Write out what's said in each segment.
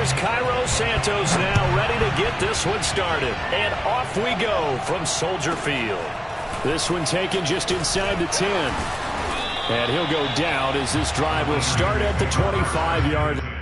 Here's Cairo Santos now ready to get this one started. And off we go from Soldier Field. This one taken just inside the 10. And he'll go down as this drive will start at the 25-yard line.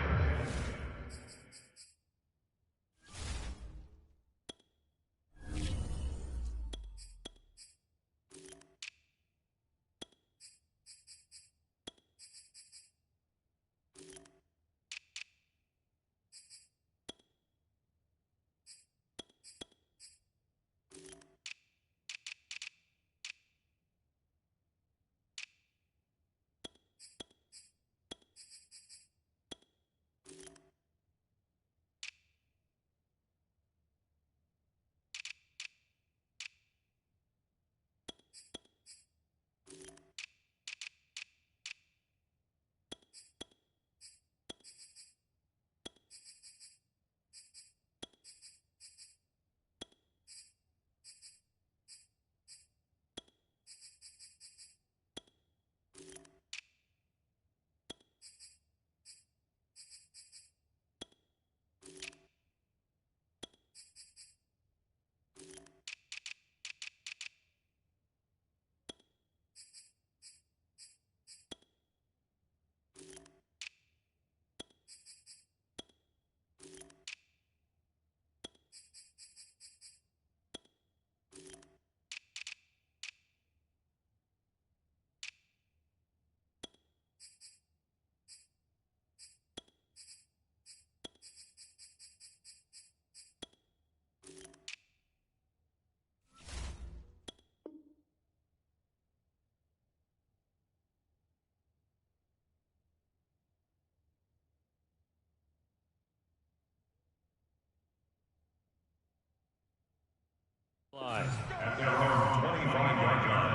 At their own 25-yard line.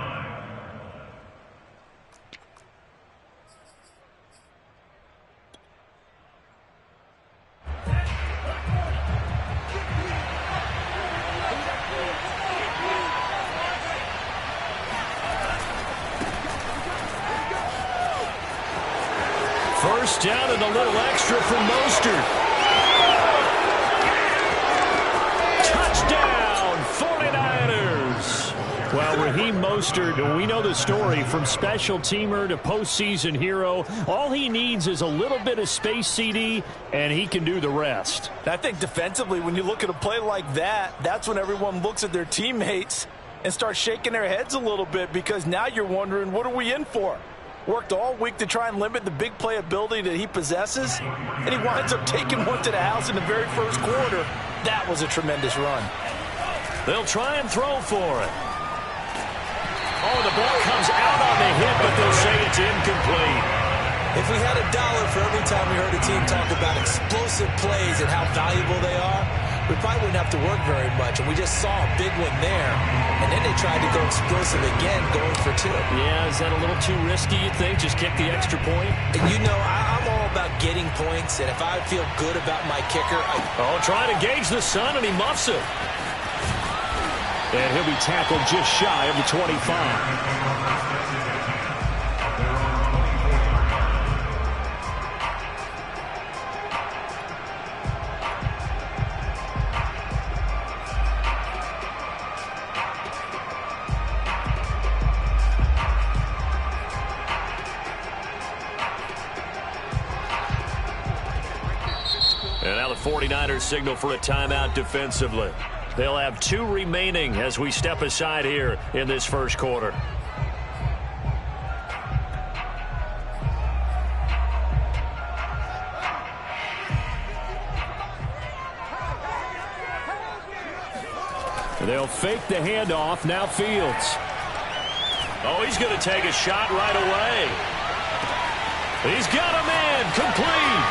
First down and a little extra from Mostert. Touchdown, 49ers. Well, Raheem Mostert, we know the story from special teamer to postseason hero. All he needs is a little bit of space, CD, and he can do the rest. I think defensively, when you look at a play like that, that's when everyone looks at their teammates and starts shaking their heads a little bit, because now you're wondering, what are we in for? Worked all week to try and limit the big play ability that he possesses, and he winds up taking one to the house in the very first quarter. That was a tremendous run. They'll try and throw for it. Oh, the ball comes out on the hit, but they'll say it's incomplete. If we had $1 for every time we heard a team talk about explosive plays and how valuable they are, we probably wouldn't have to work very much. And we just saw a big one there. And then they tried to go explosive again, going for 2. Yeah, is that a little too risky, you think? Just kick the extra point? And you know, I'm all about getting points. And if I feel good about my kicker, trying to gauge the sun, and he muffs it. And he'll be tackled just shy of the 25. And now the 49ers signal for a timeout defensively. They'll have 2 remaining as we step aside here in this first quarter. They'll fake the handoff. Now Fields. Oh, he's going to take a shot right away. He's got a man. Complete.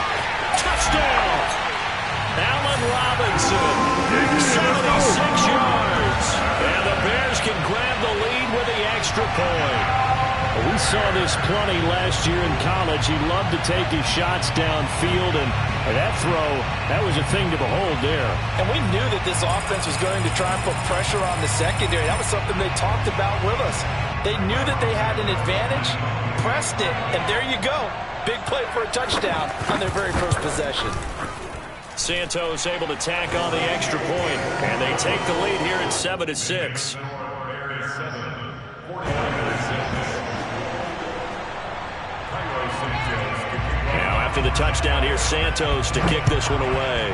Touchdown. Allen Robinson, 76 yards. And the Bears can grab the lead with the extra point. We saw this plenty last year in college. He loved to take his shots downfield, and that throw, that was a thing to behold there. And we knew that this offense was going to try and put pressure on the secondary. That was something they talked about with us. They knew that they had an advantage, pressed it, and there you go. Big play for a touchdown on their very first possession. Santos able to tack on the extra point, and they take the lead here at 7-6. Now after the touchdown, here's Santos to kick this one away.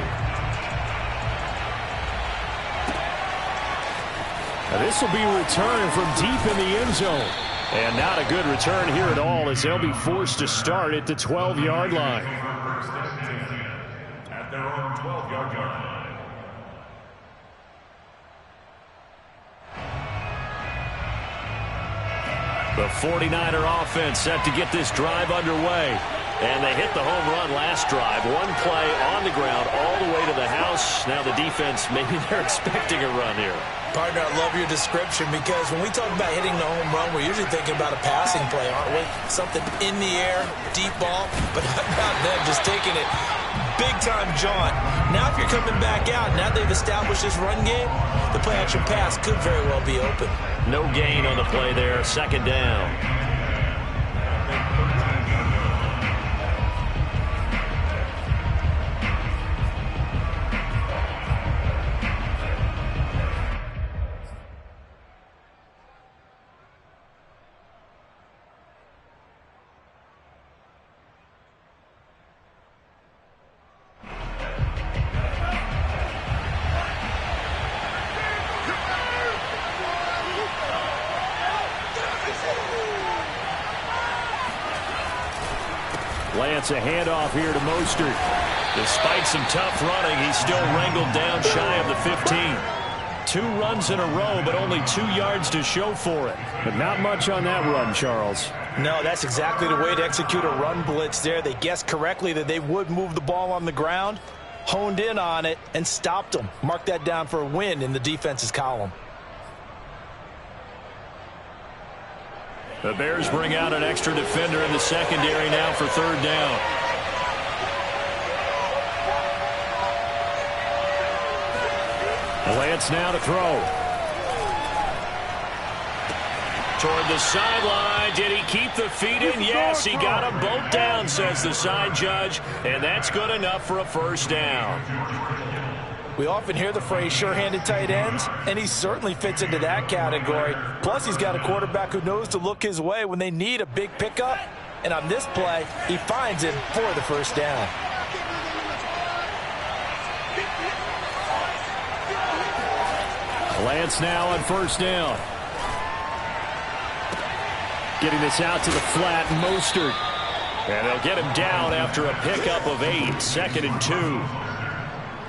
Now this will be a return from deep in the end zone. And not a good return here at all, as they'll be forced to start at the 12-yard line. At their own 12-yard line. The 49er offense set to get this drive underway. And they hit the home run last drive. One play on the ground all the way to the house. Now the defense, maybe they're expecting a run here. Partner, I love your description, because when we talk about hitting the home run, we're usually thinking about a passing play, aren't we? Something in the air, deep ball, but how about them just taking it big-time jaunt. Now if you're coming back out, now they've established this run game, the play-action pass could very well be open. No gain on the play there, second down. Lance, a handoff here to Mostert. Despite some tough running, he's still wrangled down shy of the 15. 2 runs in a row, but only 2 yards to show for it. But not much on that run, Charles. No, that's exactly the way to execute a run blitz there. They guessed correctly that they would move the ball on the ground, honed in on it, and stopped them. Mark that down for a win in the defense's column. The Bears bring out an extra defender in the secondary now for third down. Lance now to throw. Toward the sideline. Did he keep the feet in? Yes, he got them both down, says the side judge. And that's good enough for a first down. We often hear the phrase sure-handed tight ends, and he certainly fits into that category. Plus, he's got a quarterback who knows to look his way when they need a big pickup. And on this play, he finds it for the first down. Lance now on first down. Getting this out to the flat, Mostert. And they'll get him down after a pickup of 8, 2nd and 2.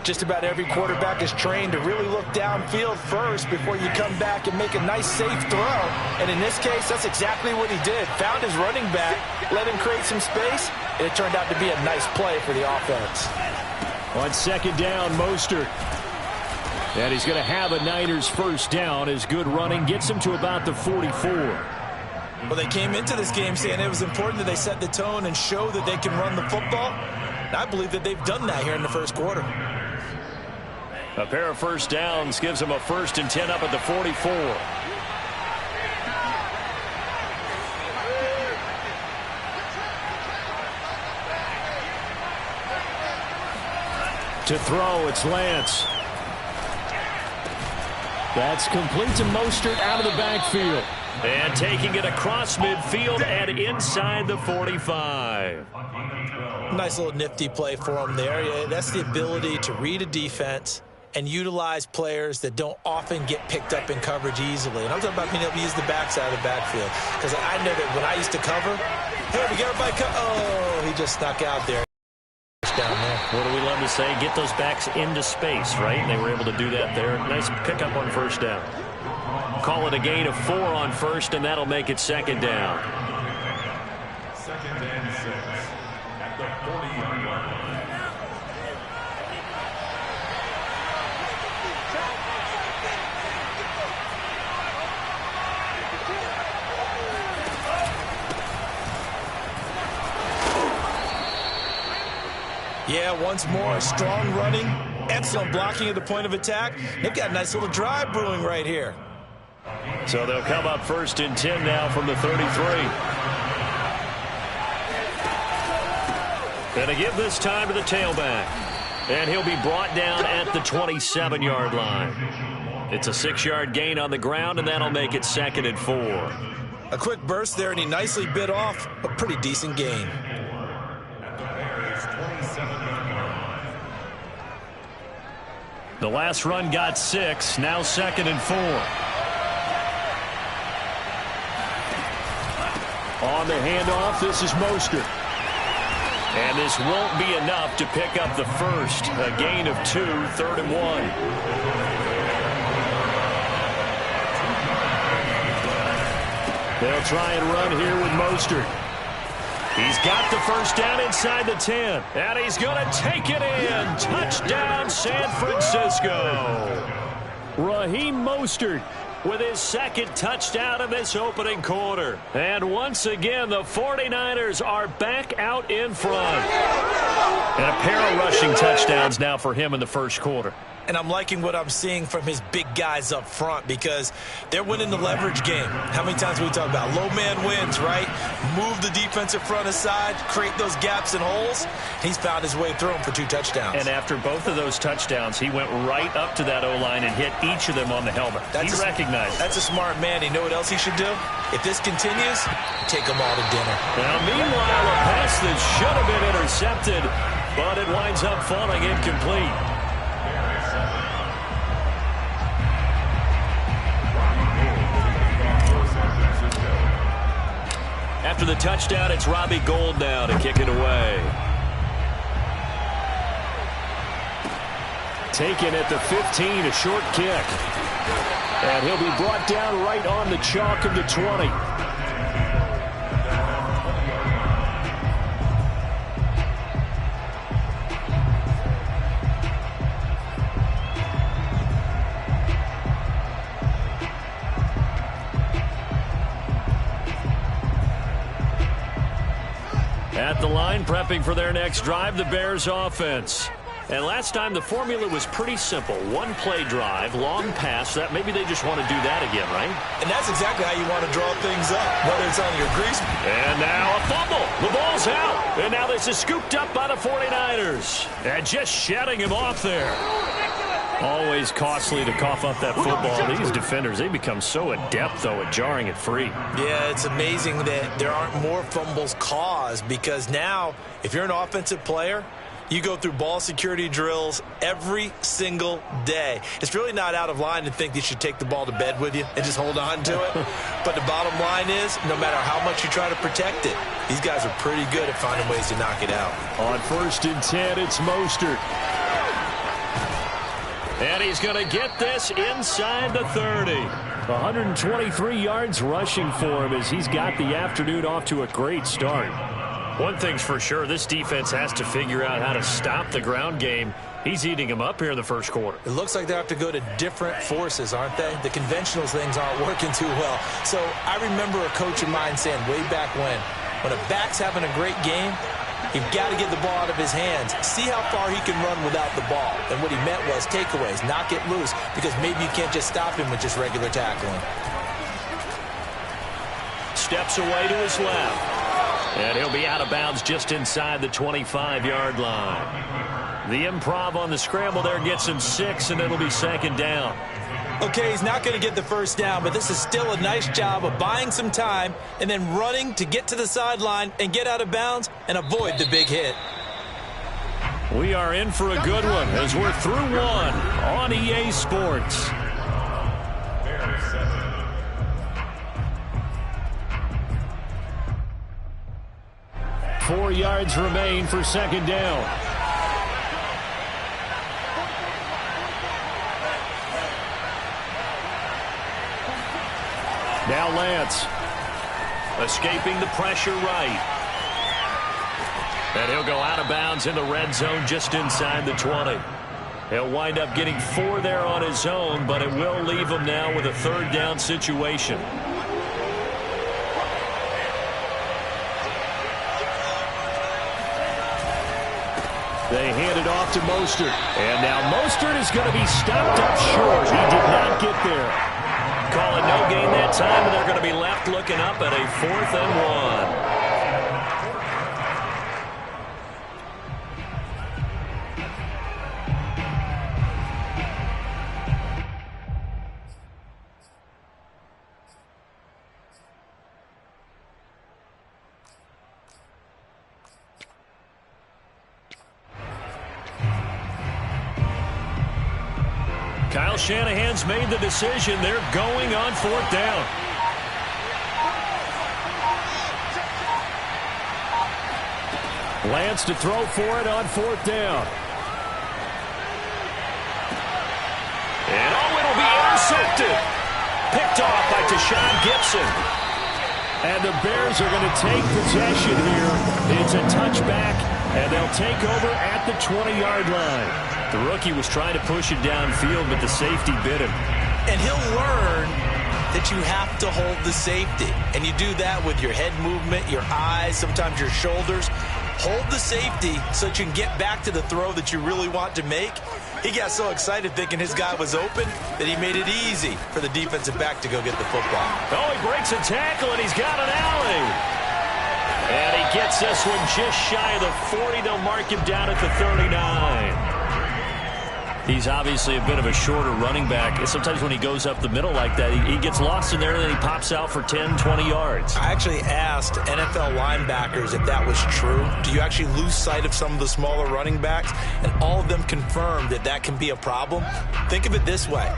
Just about every quarterback is trained to really look downfield first before you come back and make a nice, safe throw. And in this case, that's exactly what he did. Found his running back, let him create some space, and it turned out to be a nice play for the offense. On second down, Mostert. And he's going to have a Niners first down. His good running gets him to about the 44. Well, they came into this game saying it was important that they set the tone and show that they can run the football. And I believe that they've done that here in the first quarter. A pair of first downs gives them a 1st and 10 up at the 44. To throw, it's Lance. That's complete to Mostert out of the backfield. And taking it across midfield and inside the 45. Nice little nifty play for him there. Yeah, that's the ability to read a defense and utilize players that don't often get picked up in coverage easily. And I'm talking about being able to use the backside of the backfield. Because I know that when I used to cover, hey, we got everybody oh, he just snuck out there. Down there. What do we love to say? Get those backs into space, right? And they were able to do that there. Nice pickup on first down. Call it a gain of 4 on first, and that'll make it second down. 2nd and 6 at the 40-yard line. Yeah, once more, strong running, excellent blocking at the point of attack. They've got a nice little drive brewing right here. So they'll come up 1st and 10 now from the 33. Going to give this time to the tailback. And he'll be brought down at the 27-yard line. It's a 6-yard gain on the ground, and that'll make it 2nd and 4. A quick burst there, and he nicely bit off a pretty decent gain. The last run got 6, now 2nd and 4. On the handoff, this is Mostert. And this won't be enough to pick up the first. A gain of 2, 3rd and 1. They'll try and run here with Mostert. He's got the first down inside the 10. And he's going to take it in. Touchdown, San Francisco. Raheem Mostert with his 2nd touchdown of this opening quarter. And once again, the 49ers are back out in front. And a pair of rushing touchdowns now for him in the first quarter. And I'm liking what I'm seeing from his big guys up front because they're winning the leverage game. How many times we talk about low man wins, right? Move the defensive front aside, create those gaps and holes. He's found his way through them for 2 touchdowns. And after both of those touchdowns, he went right up to that O-line and hit each of them on the helmet. He recognized. That's a smart man. You know what else he should do? If this continues, take them all to dinner. Now, meanwhile, a pass that should have been intercepted, but it winds up falling incomplete. After the touchdown, it's Robbie Gould now to kick it away. Taken at the 15, a short kick. And he'll be brought down right on the chalk of the 20. At the line, prepping for their next drive, the Bears offense. And last time, the formula was pretty simple. One-play drive, long pass. That maybe they just want to do that again, right? And that's exactly how you want to draw things up, whether it's on your grease. And now a fumble. The ball's out. And now this is scooped up by the 49ers. And just shutting him off there. Always costly to cough up that football. These defenders, they become so adept, though, at jarring it free. Yeah, it's amazing that there aren't more fumbles caused because now, if you're an offensive player, you go through ball security drills every single day. It's really not out of line to think you should take the ball to bed with you and just hold on to it. But the bottom line is, no matter how much you try to protect it, these guys are pretty good at finding ways to knock it out. On 1st and 10, it's Mostert. And he's going to get this inside the 30. 123 yards rushing for him as he's got the afternoon off to a great start. One thing's for sure, this defense has to figure out how to stop the ground game. He's eating them up here in the first quarter. It looks like they have to go to different forces, aren't they? The conventional things aren't working too well. So I remember a coach of mine saying way back when a back's having a great game, you've got to get the ball out of his hands. See how far he can run without the ball. And what he meant was takeaways, not get loose, because maybe you can't just stop him with just regular tackling. Steps away to his left. And he'll be out of bounds just inside the 25-yard line. The improv on the scramble there gets him 6, and it'll be 2nd down. Okay, he's not going to get the first down, but this is still a nice job of buying some time and then running to get to the sideline and get out of bounds and avoid the big hit. We are in for a good one as we're through one on EA Sports. Four yards remain for 2nd down. Now Lance, escaping the pressure right. And he'll go out of bounds in the red zone just inside the 20. He'll wind up getting 4 there on his own, but it will leave him now with a 3rd down situation. They hand it off to Mostert. And now Mostert is going to be stopped up short. He did not get there. Call it no gain that time, and they're going to be left looking up at a 4th and 1. Well, Shanahan's made the decision. They're going on 4th down. Lance to throw for it on 4th down. And it'll be intercepted. Picked off by Tashawn Gibson. And the Bears are going to take possession here. It's a touchback, and they'll take over at the 20-yard line. The rookie was trying to push it downfield, but the safety bit him. And he'll learn that you have to hold the safety. And you do that with your head movement, your eyes, sometimes your shoulders. Hold the safety so that you can get back to the throw that you really want to make. He got so excited thinking his guy was open that he made it easy for the defensive back to go get the football. Oh, he breaks a tackle, and he's got an alley. And he gets this one just shy of the 40. They'll mark him down at the 39. He's obviously a bit of a shorter running back. Sometimes when he goes up the middle like that, he gets lost in there, and then he pops out for 10, 20 yards. I actually asked NFL linebackers if that was true. Do you actually lose sight of some of the smaller running backs? And all of them confirmed that that can be a problem. Think of it this way.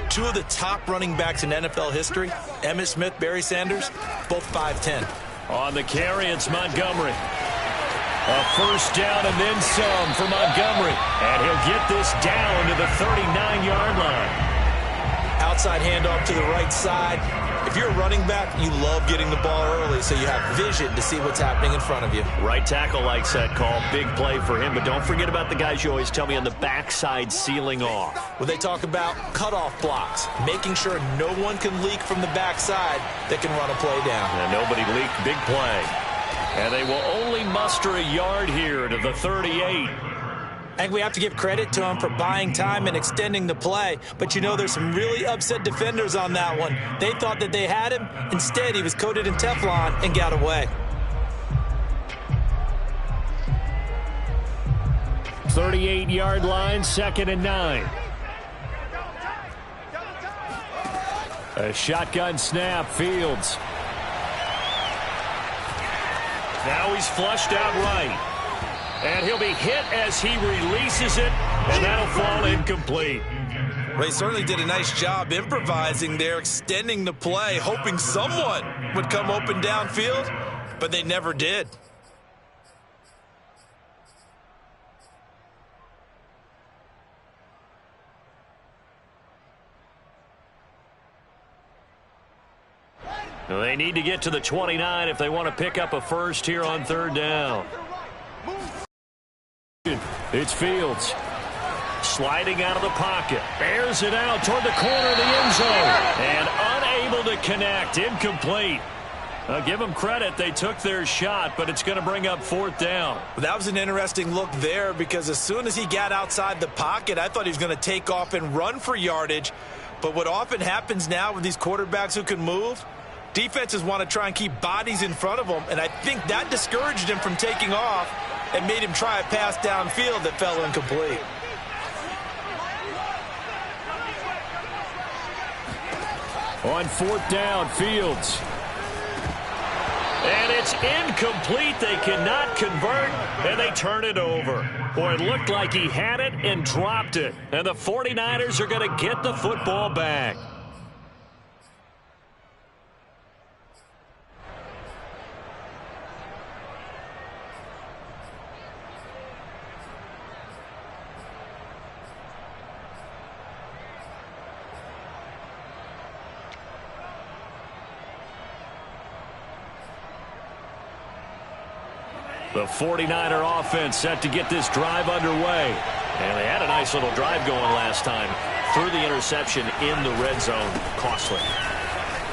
2 of the top running backs in NFL history, Emmitt Smith, Barry Sanders, both 5'10". On the carry, it's Montgomery. A first down and then some for Montgomery. And he'll get this down to the 39-yard line. Outside handoff to the right side. If you're a running back, you love getting the ball early so you have vision to see what's happening in front of you. Right tackle likes that call. Big play for him. But don't forget about the guys you always tell me on the backside sealing off. Well, they talk about cutoff blocks, making sure no one can leak from the backside that can run a play down. And nobody leaked. Big play. And they will only muster a yard here to the 38. I think we have to give credit to him for buying time and extending the play. But, you know, there's some really upset defenders on that one. They thought that they had him. Instead, he was coated in Teflon and got away. 38-yard line, 2nd and 9. A shotgun snap, Fields. Now he's flushed out right. And he'll be hit as he releases it, and that'll fall incomplete. Well, he certainly did a nice job improvising there, extending the play, hoping someone would come open downfield, but they never did. They need to get to the 29 if they want to pick up a first here on 3rd down. It's Fields. Sliding out of the pocket. Bears it out toward the corner of the end zone. And unable to connect. Incomplete. Give them credit. They took their shot, but it's going to bring up 4th down. Well, that was an interesting look there because as soon as he got outside the pocket, I thought he was going to take off and run for yardage. But what often happens now with these quarterbacks who can move, defenses want to try and keep bodies in front of them, and I think that discouraged him from taking off and made him try a pass downfield that fell incomplete. On 4th down, Fields. And it's incomplete. They cannot convert, and they turn it over. Boy, it looked like he had it and dropped it. And the 49ers are going to get the football back. The 49er offense set to get this drive underway. And they had a nice little drive going last time. Threw the interception in the red zone. Costly.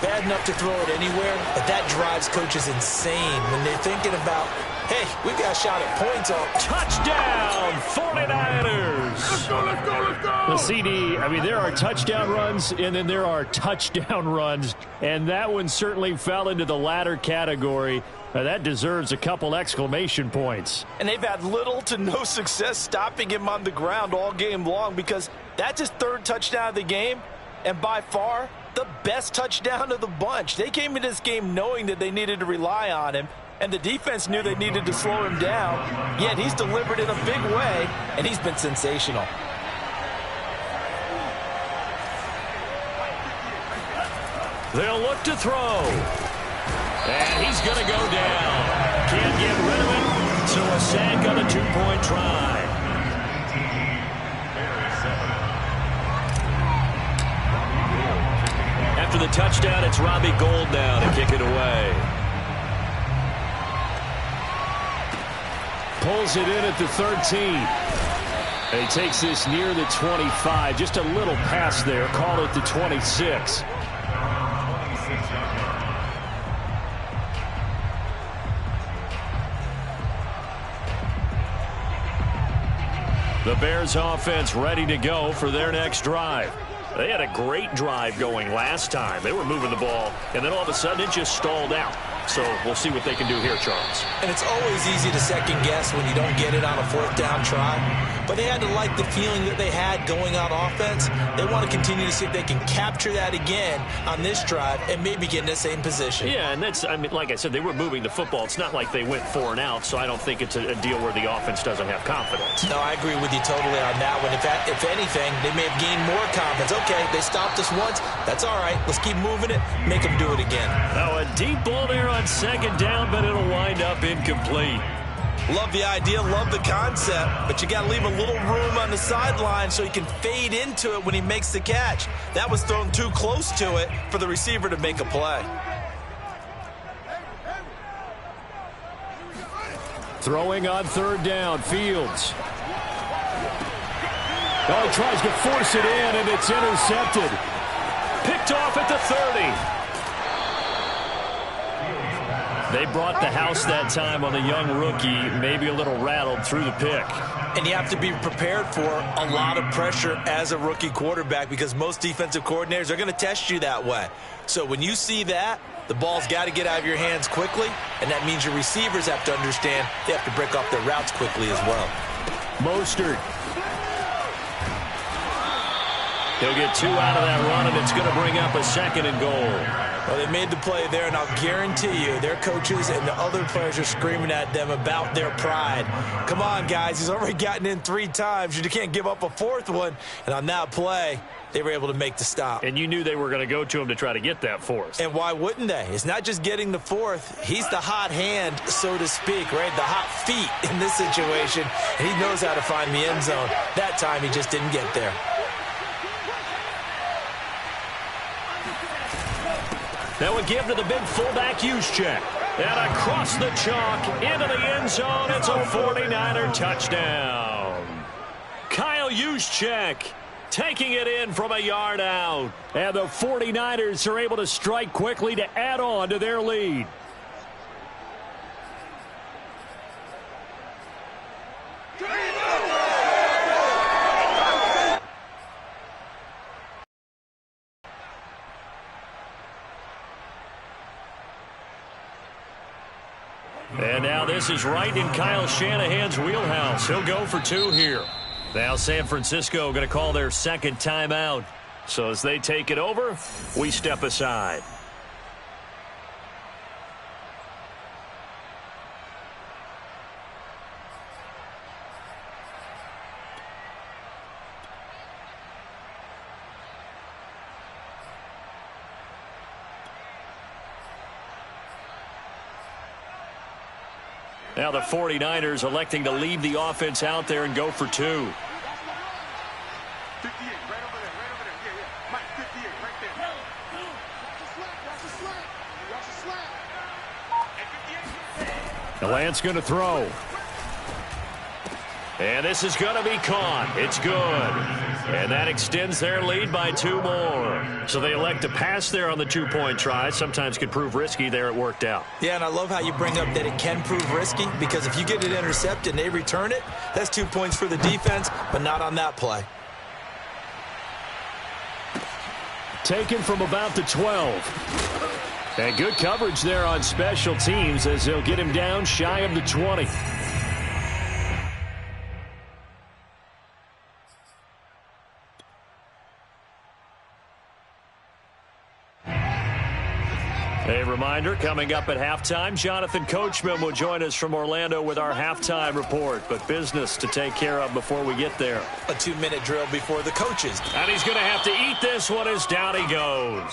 Bad enough to throw it anywhere, but that drives coaches insane when they're thinking about, hey, we've got a shot at points on. Touchdown, 49ers. Let's go, let's go, let's go. The CD, I mean, there are touchdown runs, and then there are touchdown runs. And that one certainly fell into the latter category. That deserves a couple exclamation points. And they've had little to no success stopping him on the ground all game long because that's his 3rd touchdown of the game, and by far the best touchdown of the bunch. They came into this game knowing that they needed to rely on him, and the defense knew they needed to slow him down, yet he's delivered in a big way, and he's been sensational. They'll look to throw. And he's going to go down. Can't get rid of it. So a sack on the two-point try. After the touchdown, it's Robbie Gould now to kick it away. Pulls it in at the 13. And he takes this near the 25. Just a little pass there. Call it the 26. The Bears offense ready to go for their next drive. They had a great drive going last time. They were moving the ball, and then all of a sudden it just stalled out. So we'll see what they can do here, Charles. And it's always easy to second guess when you don't get it on a fourth down try. But they had to like the feeling that they had going on offense. They want to continue to see if they can capture that again on this drive and maybe get in the same position. Yeah, and that's, I mean, like I said, they were moving the football. It's not like they went 4 and out, so I don't think it's a deal where the offense doesn't have confidence. No, I agree with you totally on that one. If anything, they may have gained more confidence. Okay, they stopped us once. That's all right. Let's keep moving it. Make them do it again. Oh, a deep ball there on second down, but it'll wind up incomplete. Love the idea, love the concept, but you got to leave a little room on the sideline so he can fade into it when he makes the catch. That was thrown too close to it for the receiver to make a play. Throwing on third down, Fields. Oh, he tries to force it in, and it's intercepted. Picked off at the 30. They brought the house that time on the young rookie, maybe a little rattled through the pick. And you have to be prepared for a lot of pressure as a rookie quarterback because most defensive coordinators are going to test you that way. So when you see that, the ball's got to get out of your hands quickly, and that means your receivers have to understand they have to break off their routes quickly as well. Mostert. He'll get 2 out of that run, and it's going to bring up a second and goal. Well, they made the play there, and I'll guarantee you their coaches and the other players are screaming at them about their pride. Come on, guys. He's already gotten in 3 times. You can't give up a 4th one. And on that play, they were able to make the stop. And you knew they were going to go to him to try to get that 4th. And why wouldn't they? It's not just getting the 4th. He's the hot hand, so to speak, right? The hot feet in this situation. And he knows how to find the end zone. That time he just didn't get there. Now a give to the big fullback Juszczyk. And across the chalk into the end zone. It's a 49er touchdown. Kyle Juszczyk taking it in from a yard out. And the 49ers are able to strike quickly to add on to their lead. And now this is right in Kyle Shanahan's wheelhouse. He'll go for 2 here. Now San Francisco going to call their second timeout. So as they take it over, we step aside. Now the 49ers electing to leave the offense out there and go for 2. 58, right over there, right over there. Yeah, yeah. Mike, 58, right there. Watch the slap. The Lance going to throw. And this is going to be caught. It's good. And that extends their lead by 2 more. So they elect to pass there on the 2-point try. Sometimes could prove risky. There it worked out. Yeah, and I love how you bring up that it can prove risky because if you get it intercepted and they return it, that's 2 points for the defense, but not on that play. Taken from about the 12. And good coverage there on special teams as they'll get him down shy of the 20. A reminder reminder, coming up at halftime, Jonathan Coachman will join us from Orlando with our halftime report. But business to take care of before we get there. A 2-minute drill before the coaches. And he's going to have to eat this one as down he goes.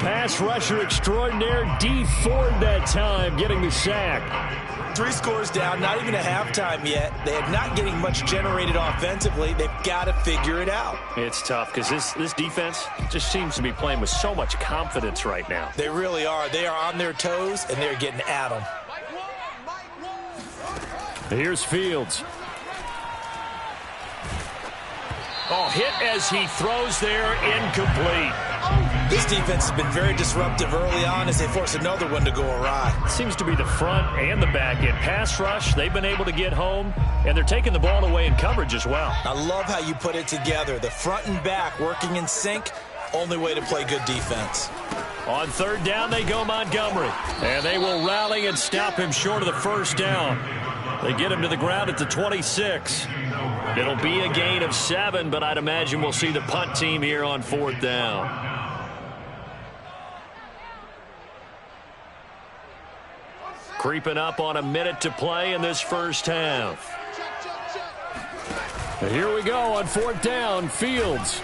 Pass rusher extraordinaire, D Ford that time, getting the sack. 3 scores down, not even a halftime yet. They are not getting much generated offensively. They've got to figure it out. It's tough because this defense just seems to be playing with so much confidence right now. They really are. They are on their toes, and they're getting at them. Here's Fields. Oh, hit as he throws there, incomplete. This defense has been very disruptive early on as they force another one to go awry. Seems to be the front and the back end. Pass rush, they've been able to get home, and they're taking the ball away in coverage as well. I love how you put it together. The front and back working in sync, only way to play good defense. On third down, they go Montgomery, and they will rally and stop him short of the first down. They get him to the ground at the 26. It'll be a gain of 7, but I'd imagine we'll see the punt team here on fourth down. Creeping up on a minute to play in this first half. Here we go on fourth down, Fields.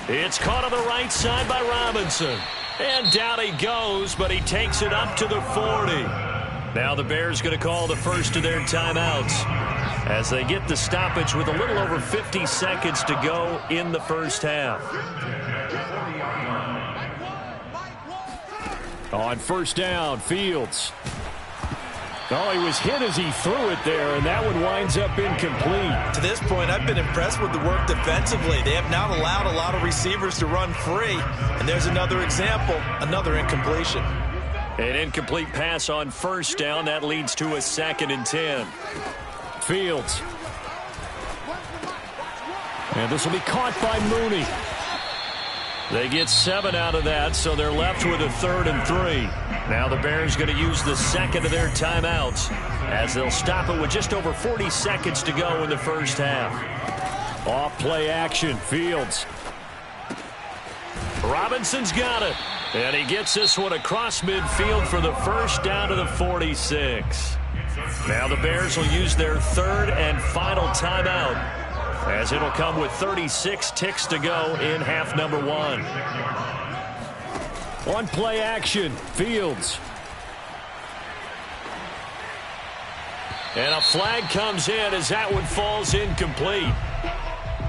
It's caught on the right side by Robinson. And down he goes, but he takes it up to the 40. Now the Bears going to call the first of their timeouts as they get the stoppage with a little over 50 seconds to go in the first half. On first down, Fields. Oh, he was hit as he threw it there, and that one winds up incomplete. To this point, I've been impressed with the work defensively. They have not allowed a lot of receivers to run free, and there's another example, another incompletion. An incomplete pass on first down. That leads to a 2nd and 10. Fields. And this will be caught by Mooney. They get 7 out of that, so they're left with a 3rd and 3. Now the Bears going to use the second of their timeouts as they'll stop it with just over 40 seconds to go in the first half. Off play action, Fields. Robinson's got it. And he gets this one across midfield for the first down to the 46. Now the Bears will use their 3rd and final timeout as it'll come with 36 ticks to go in half number 1. On play action, Fields. And a flag comes in as that one falls incomplete.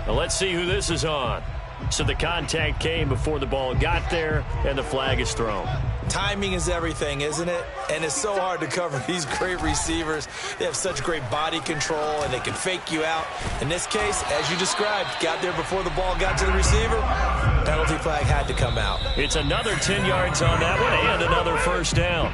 Now let's see who this is on. So the contact came before the ball got there, and the flag is thrown. Timing is everything, isn't it? And it's so hard to cover these great receivers. They have such great body control, and they can fake you out. In this case, as you described, got there before the ball got to the receiver. Penalty flag had to come out. It's another 10 yards on that one and another first down.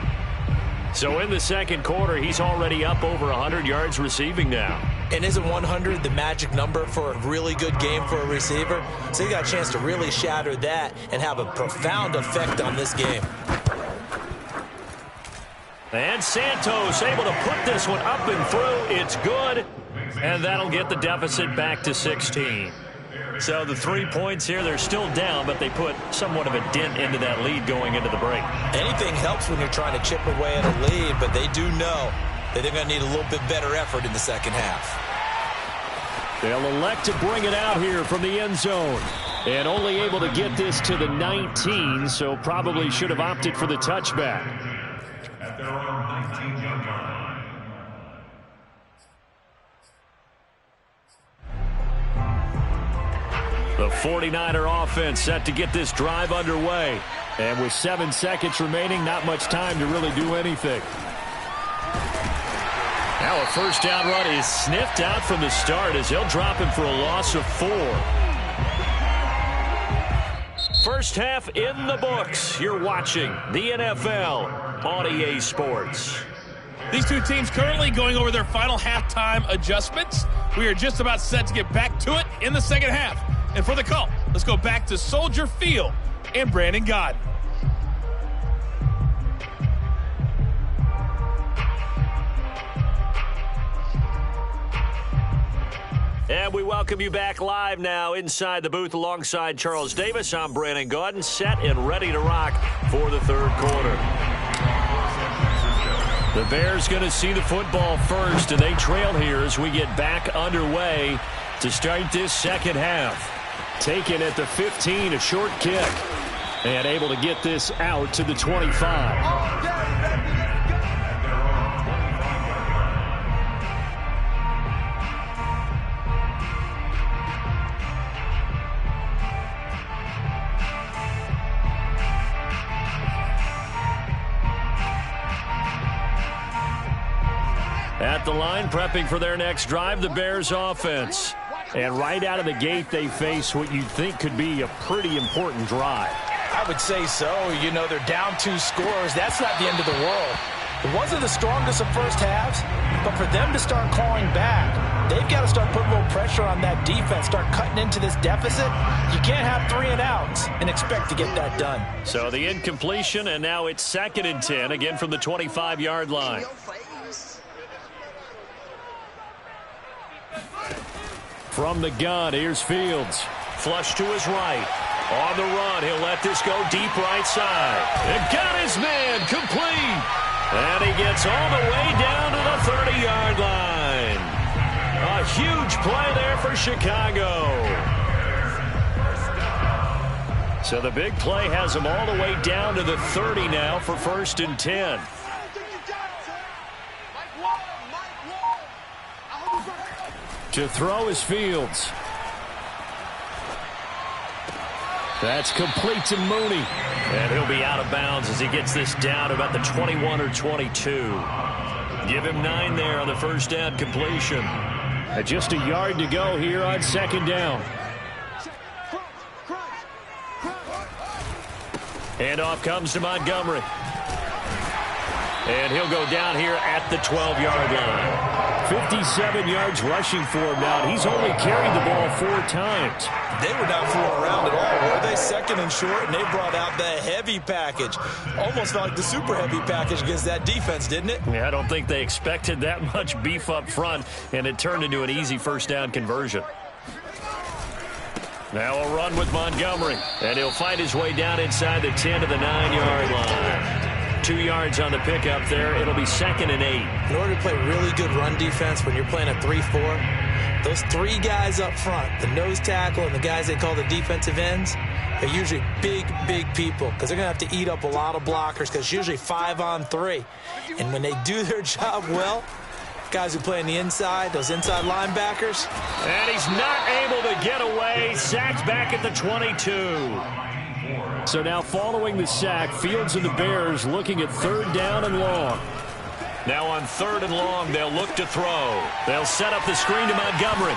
So in the second quarter, he's already up over 100 yards receiving now. And isn't 100 the magic number for a really good game for a receiver? So he got a chance to really shatter that and have a profound effect on this game. And Santos able to put this one up and through. It's good. And that'll get the deficit back to 16. So the 3 points here, they're still down, but they put somewhat of a dent into that lead going into the break. Anything helps when you're trying to chip away at a lead, but they do know that they're going to need a little bit better effort in the second half. They'll elect to bring it out here from the end zone. And only able to get this to the 19, so probably should have opted for the touchback. At their own 19-yard line. The 49er offense set to get this drive underway. And with 7 seconds remaining, not much time to really do anything. Now a first down run is sniffed out from the start as they'll drop him for a loss of 4. First half in the books. You're watching the NFL on EA Sports. These two teams currently going over their final halftime adjustments. We are just about set to get back to it in the second half. And for the call, let's go back to Soldier Field and Brandon Gaudin. And we welcome you back live now inside the booth alongside Charles Davis. I'm Brandon Gaudin, set and ready to rock for the third quarter. The Bears going to see the football first, and they trail here as we get back underway to start this second half. Taken at the 15, a short kick, and able to get this out to the 25. At the line, prepping for their next drive, the Bears offense. And right out of the gate, they face what you'd think could be a pretty important drive. I would say so. You know, they're down 2 scores. That's not the end of the world. It wasn't the strongest of first halves, but for them to start clawing back, they've got to start putting a little pressure on that defense, start cutting into this deficit. You can't have 3 and outs and expect to get that done. So the incompletion, and now it's 2nd and 10, again from the 25-yard line. From the gun, here's Fields. Flush to his right. On the run, he'll let this go deep right side. And got his man complete. And he gets all the way down to the 30-yard line. A huge play there for Chicago. So the big play has him all the way down to the 30 now for 1st and 10. To throw is Fields. That's complete to Mooney. And he'll be out of bounds as he gets this down about the 21 or 22. Give him 9 there on the first down completion. Just a yard to go here on 2nd down. Handoff comes to Montgomery. And he'll go down here at the 12-yard line. 57 yards rushing for him now. He's only carried the ball 4 times. They were not fooling around at all, were they? 2nd and short, and they brought out the heavy package. Almost felt like the super heavy package against that defense, didn't it? Yeah, I don't think they expected that much beef up front, and it turned into an easy first down conversion. Now a run with Montgomery, and he'll find his way down inside the 10 to the 9-yard line. 2 yards on the pickup there. It'll be 2nd and 8. In order to play really good run defense when you're playing a 3-4, those 3 guys up front, the nose tackle and the guys they call the defensive ends, they're usually big people because they're going to have to eat up a lot of blockers because it's usually 5 on 3. And when they do their job well, guys who play on the inside, those inside linebackers. And he's not able to get away. Sacked back at the 22. So now following the sack, Fields and the Bears looking at 3rd down and long. Now on 3rd and long, they'll look to throw. They'll set up the screen to Montgomery.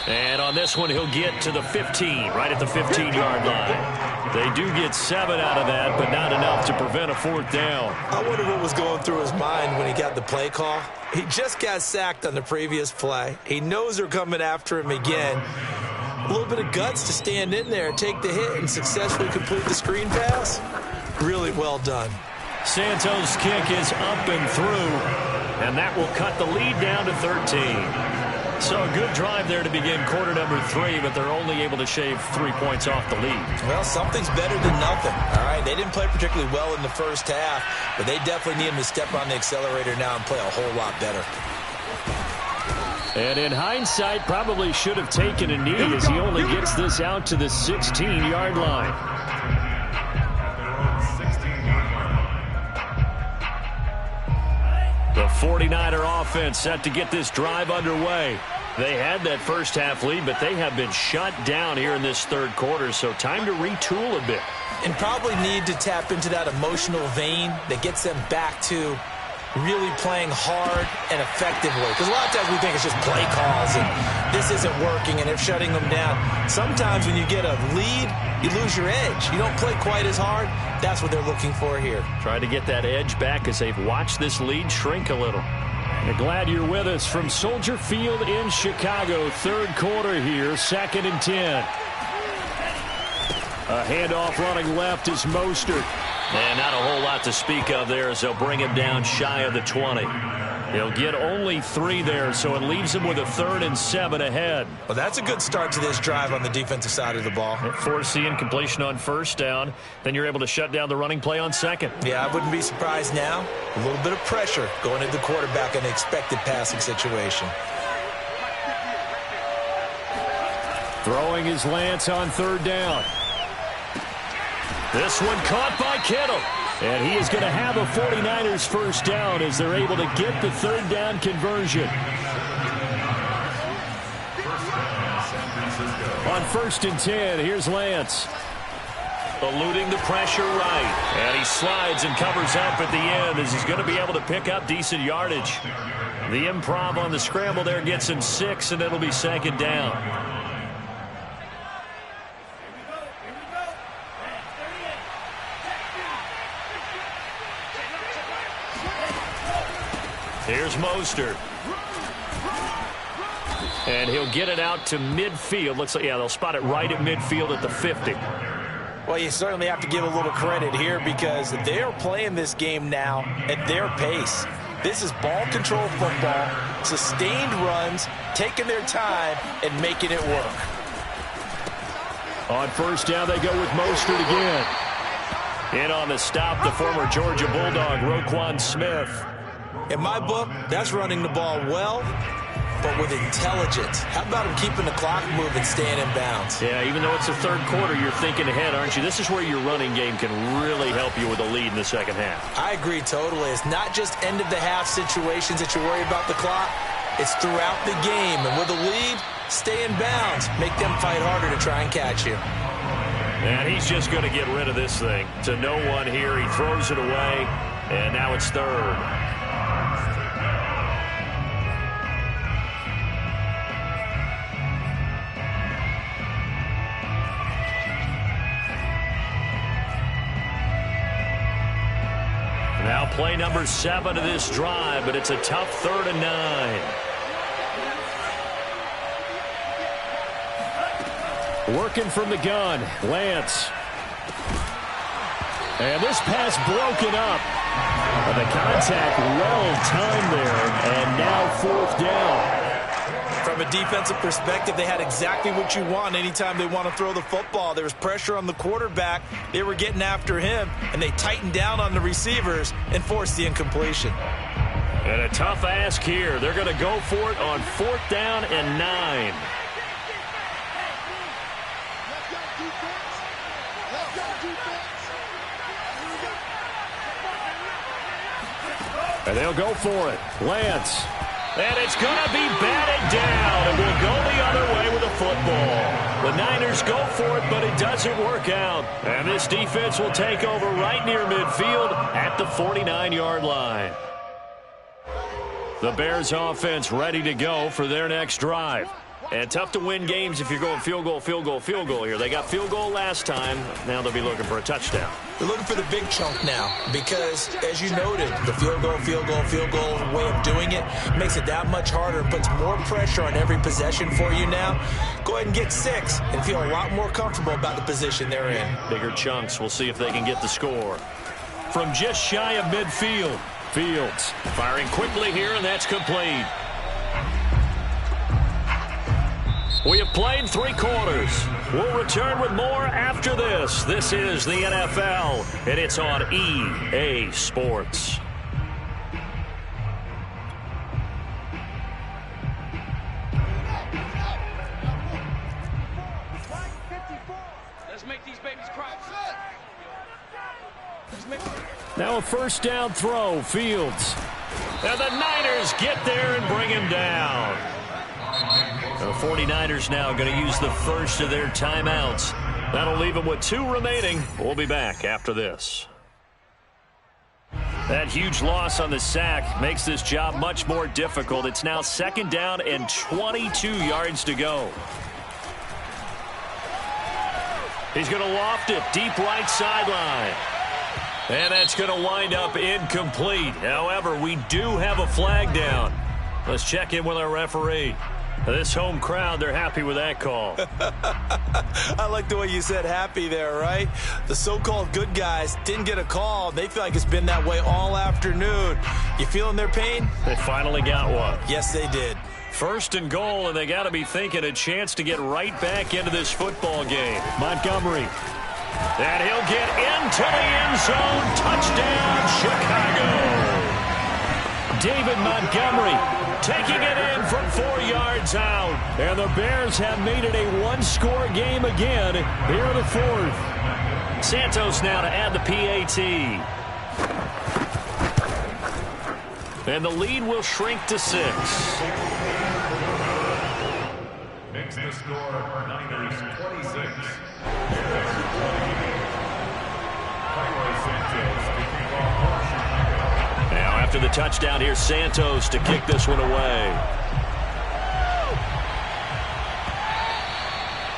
And on this one, he'll get to the 15, right at the 15-yard line. They do get 7 out of that, but not enough to prevent a 4th down. I wonder what was going through his mind when he got the play call. He just got sacked on the previous play. He knows they're coming after him again. A little bit of guts to stand in there, take the hit, and successfully complete the screen pass. Really well done. Santos' kick is up and through, and that will cut the lead down to 13. So a good drive there to begin quarter number 3, but they're only able to shave 3 points off the lead. Well, something's better than nothing. All right, they didn't play particularly well in the first half, but they definitely need him to step on the accelerator now and play a whole lot better. And in hindsight, probably should have taken a knee as he only gets this out to the 16-yard line. The 49er offense set to get this drive underway. They had that first half lead, but they have been shut down here in this 3rd quarter, so time to retool a bit. And probably need to tap into that emotional vein that gets them back to really playing hard and effectively. Because a lot of times we think it's just play calls and this isn't working and they're shutting them down. Sometimes when you get a lead, you lose your edge. You don't play quite as hard. That's what they're looking for here. Try to get that edge back as they've watched this lead shrink a little. And glad you're with us from Soldier Field in Chicago. 3rd quarter here, 2nd and 10. A handoff running left is Mostert. And not a whole lot to speak of there as they'll bring him down shy of the 20. He'll get only 3 there, so it leaves him with a 3rd and 7 ahead. Well, that's a good start to this drive on the defensive side of the ball. Force the incompletion on 1st down. Then you're able to shut down the running play on 2nd. Yeah, I wouldn't be surprised now. A little bit of pressure going into the quarterback in an expected passing situation. Throwing is Lance on 3rd down. This one caught by Kittle. And he is going to have a 49ers 1st down as they're able to get the 3rd down conversion. On 1st and 10, here's Lance. Eluding the pressure right. And he slides and covers up at the end as he's going to be able to pick up decent yardage. The improv on the scramble there gets him 6, and it'll be 2nd down. Here's Mostert. And he'll get it out to midfield. Looks like, yeah, they'll spot it right at midfield at the 50. Well, you certainly have to give a little credit here because they're playing this game now at their pace. This is ball control football, sustained runs, taking their time, and making it work. On 1st down, they go with Mostert again. In on the stop, the former Georgia Bulldog, Roquan Smith. In my book, that's running the ball well, but with intelligence. How about him keeping the clock moving, staying in bounds? Yeah, even though it's the 3rd quarter, you're thinking ahead, aren't you? This is where your running game can really help you with a lead in the 2nd half. I agree totally. It's not just end-of-the-half situations that you worry about the clock. It's throughout the game. And with a lead, stay in bounds. Make them fight harder to try and catch you. And he's just going to get rid of this thing. To no one here. He throws it away, and now it's 3rd. Now play number 7 of this drive, but it's a tough 3rd and 9. Working from the gun, Lance. And this pass broken up. But the contact well timed there, and now 4th down. From a defensive perspective, they had exactly what you want anytime they want to throw the football. There was pressure on the quarterback. They were getting after him, and they tightened down on the receivers and forced the incompletion. And a tough ask here. They're going to go for it on 4th down and 9. And they'll go for it. Lance. And it's going to be batted down, and we'll go the other way with the football. The Niners go for it, but it doesn't work out. And this defense will take over right near midfield at the 49-yard line. The Bears offense ready to go for their next drive. And tough to win games if you're going field goal, field goal, field goal here. They got field goal last time. Now they'll be looking for a touchdown. They're looking for the big chunk now because, as you noted, the field goal way of doing it makes it that much harder and puts more pressure on every possession for you now. Go ahead and get 6 and feel a lot more comfortable about the position they're in. Bigger chunks. We'll see if they can get the score. From just shy of midfield, Fields firing quickly here, and that's complete. We have played 3 quarters. We'll return with more after this. This is the NFL, and it's on EA Sports. Let's make these babies cry. Now a 1st down throw, Fields. And the Niners get there and bring him down. The 49ers now going to use the first of their timeouts. That'll leave them with 2 remaining. We'll be back after this. That huge loss on the sack makes this job much more difficult. It's now 2nd down and 22 yards to go. He's going to loft it deep right sideline. And that's going to wind up incomplete. However, we do have a flag down. Let's check in with our referee. This home crowd, they're happy with that call. I like the way you said happy there, right? The so-called good guys didn't get a call. They feel like it's been that way all afternoon. You feeling their pain? They finally got one. Yes, they did. First and goal, and they got to be thinking a chance to get right back into this football game. Montgomery. And he'll get into the end zone. Touchdown, Chicago. David Montgomery taking it in from 4 yards out. And the Bears have made it a one-score game again here in the fourth. Santos now to add the PAT. And the lead will shrink to 6. Makes the score Niners 26. Now after the touchdown, here's Santos to kick this one away.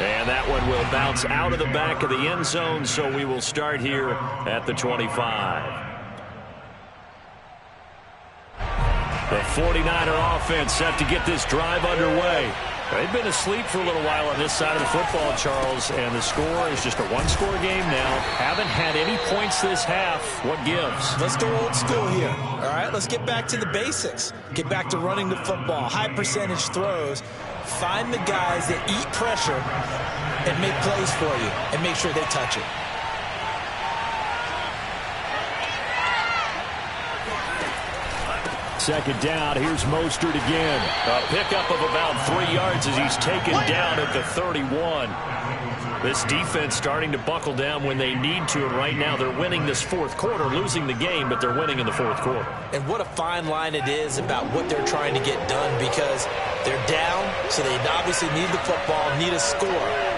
And that one will bounce out of the back of the end zone, so we will start here at the 25. The 49er offense set to get this drive underway. They've been asleep for a little while on this side of the football, Charles, and the score is just a one-score game now. Haven't had any points this half. What gives? Let's go old school here. All right, let's get back to the basics. Get back to running the football, high percentage throws. Find the guys that eat pressure and make plays for you and make sure they touch it. Second down, here's Mostert again. A pickup of about 3 yards as he's taken down at the 31. This defense starting to buckle down when they need to, and right now they're winning this fourth quarter, losing the game, but they're winning in the fourth quarter. And what a fine line it is about what they're trying to get done, because they're down, so they obviously need the football, need a score,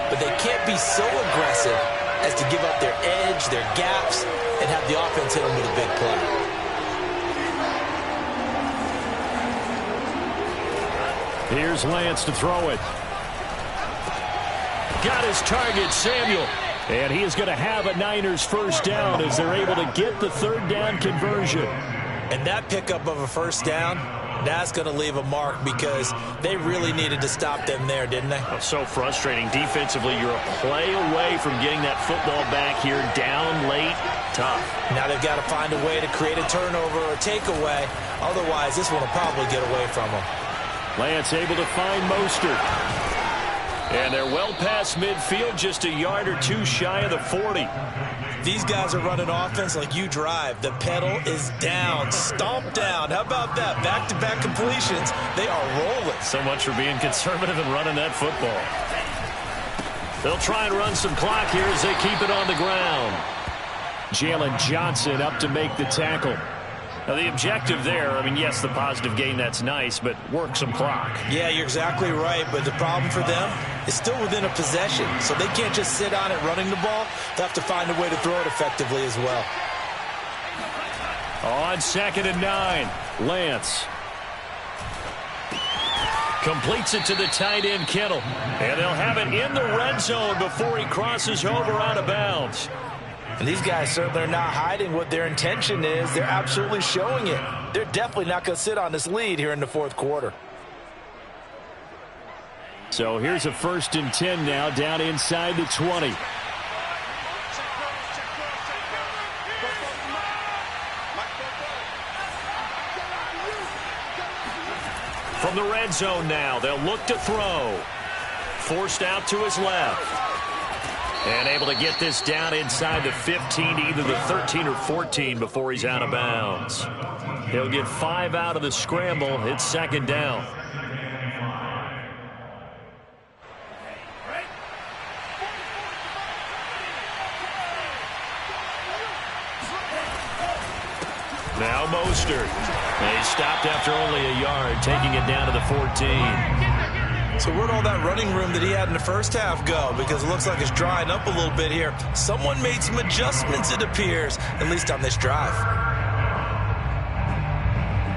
but they can't be so aggressive as to give up their edge, their gaps, and have the offense hit them with a big play. Here's Lance to throw it. Got his target, Samuel. And he is going to have a Niners first down as they're able to get the third down conversion. And that pickup of a first down, that's going to leave a mark because they really needed to stop them there, didn't they? Oh, so frustrating. Defensively, you're a play away from getting that football back here, down late, tough. Now they've got to find a way to create a turnover or a takeaway. Otherwise, this one will probably get away from them. Lance able to find Mostert. And they're well past midfield, just a yard or two shy of the 40. These guys are running offense like you drive. The pedal is down, stomped down. How about that? Back-to-back completions. They are rolling. So much for being conservative and running that football. They'll try and run some clock here as they keep it on the ground. Jalen Johnson up to make the tackle. Now, the objective there, I mean, yes, the positive gain, that's nice, but work some clock. Yeah, you're exactly right, but the problem for them is still within a possession, so they can't just sit on it running the ball. They have to find a way to throw it effectively as well. On 2nd and 9, Lance. Completes it to the tight end, Kittle. And they'll have it in the red zone before he crosses over out of bounds. And these guys certainly are not hiding what their intention is. They're absolutely showing it. They're definitely not going to sit on this lead here in the fourth quarter. So here's a 1st and 10 now, down inside the 20. From the red zone now, they'll look to throw. Forced out to his left. And able to get this down inside the 15 to either the 13 or 14 before he's out of bounds. He'll get 5 out of the scramble. It's 2nd down. Now Mostert. And he stopped after only a yard, taking it down to the 14. So where'd all that running room that he had in the first half go? Because it looks like it's drying up a little bit here. Someone made some adjustments, it appears, at least on this drive.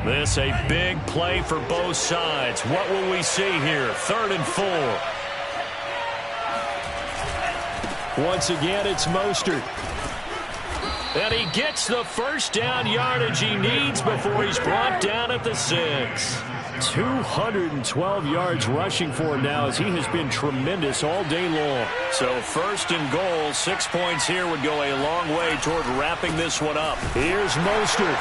This a big play for both sides. What will we see here? 3rd and 4. Once again, it's Mostert. And he gets the first down yardage he needs before he's brought down at the 6. 212 yards rushing for him now as he has been tremendous all day long. So 1st and goal, 6 points here would go a long way toward wrapping this one up. Here's Mostert.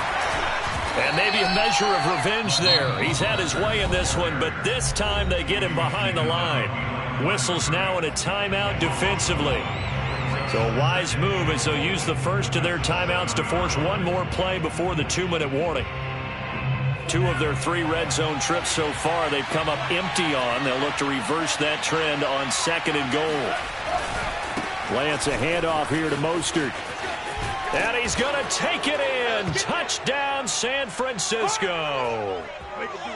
And maybe a measure of revenge there. He's had his way in this one, but this time they get him behind the line. Whistles now in a timeout defensively. So a wise move as they'll use the first of their timeouts to force one more play before the 2-minute warning. 2 of their 3 red zone trips so far they've come up empty on. They'll look to reverse that trend on 2nd and goal. Lance, a handoff here to Mostert. And he's going to take it in. Touchdown, San Francisco.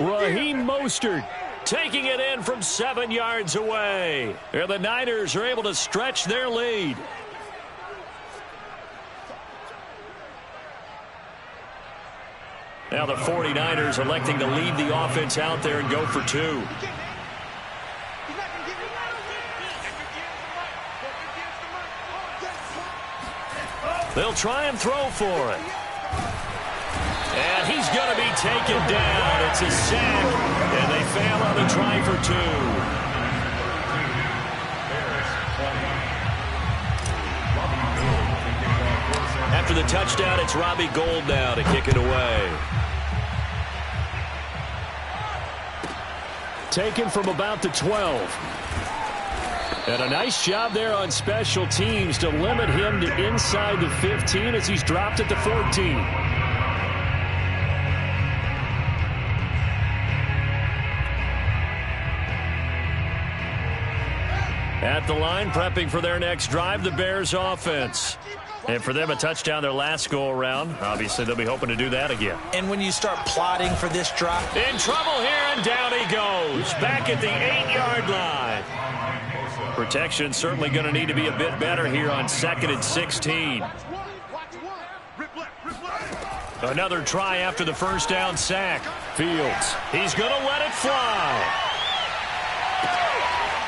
Raheem Mostert taking it in from 7 yards away. And the Niners are able to stretch their lead. Now the 49ers electing to leave the offense out there and go for 2. They'll try and throw for it. And he's going to be taken down. It's a sack, and they fail on the try for 2. After the touchdown, it's Robbie Gould now to kick it away. Taken from about the 12. And a nice job there on special teams to limit him to inside the 15 as he's dropped at the 14. At the line, prepping for their next drive, the Bears offense. And for them, a touchdown their last go-around. Obviously, they'll be hoping to do that again. And when you start plotting for this drive. In trouble here, and down he goes. Back at the 8-yard line. Protection certainly going to need to be a bit better here on 2nd and 16. Another try after the first down sack. Fields. He's going to let it fly.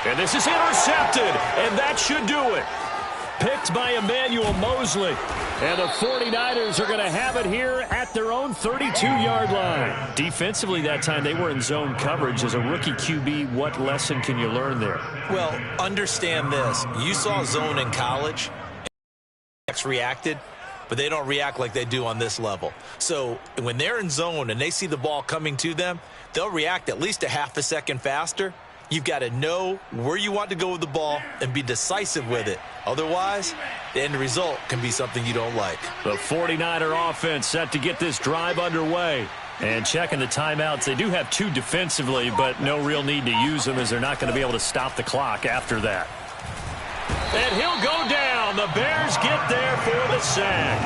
And this is intercepted, and that should do it. Picked by Emmanuel Mosley. And the 49ers are going to have it here at their own 32-yard line. Defensively that time, they were in zone coverage. As a rookie QB, what lesson can you learn there? Well, understand this. You saw zone in college. Reacted, but they don't react like they do on this level. So when they're in zone and they see the ball coming to them, they'll react at least a half a second faster. You've got to know where you want to go with the ball and be decisive with it. Otherwise, the end result can be something you don't like. The 49er offense set to get this drive underway. And checking the timeouts, they do have 2 defensively, but no real need to use them as they're not going to be able to stop the clock after that. And he'll go down. The Bears get there for the sack.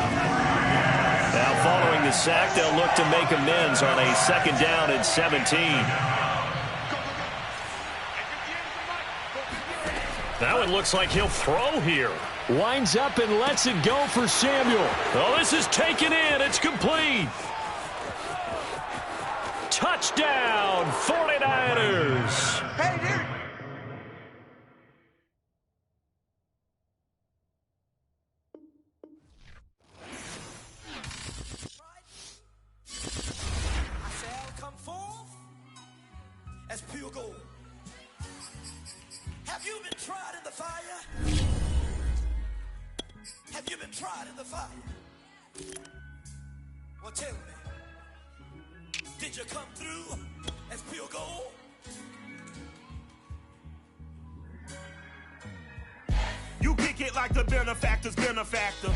Now following the sack, they'll look to make amends on a 2nd down and 17. Now it looks like he'll throw here. Winds up and lets it go for Samuel. Oh, this is taken in. It's complete. Touchdown, 49ers. Hey, dude. I shall come forth as pure gold. Have you been tried in the fire? Have you been tried in the fire? Well, tell me, did you come through as pure gold? You kick it like the benefactor's benefactor.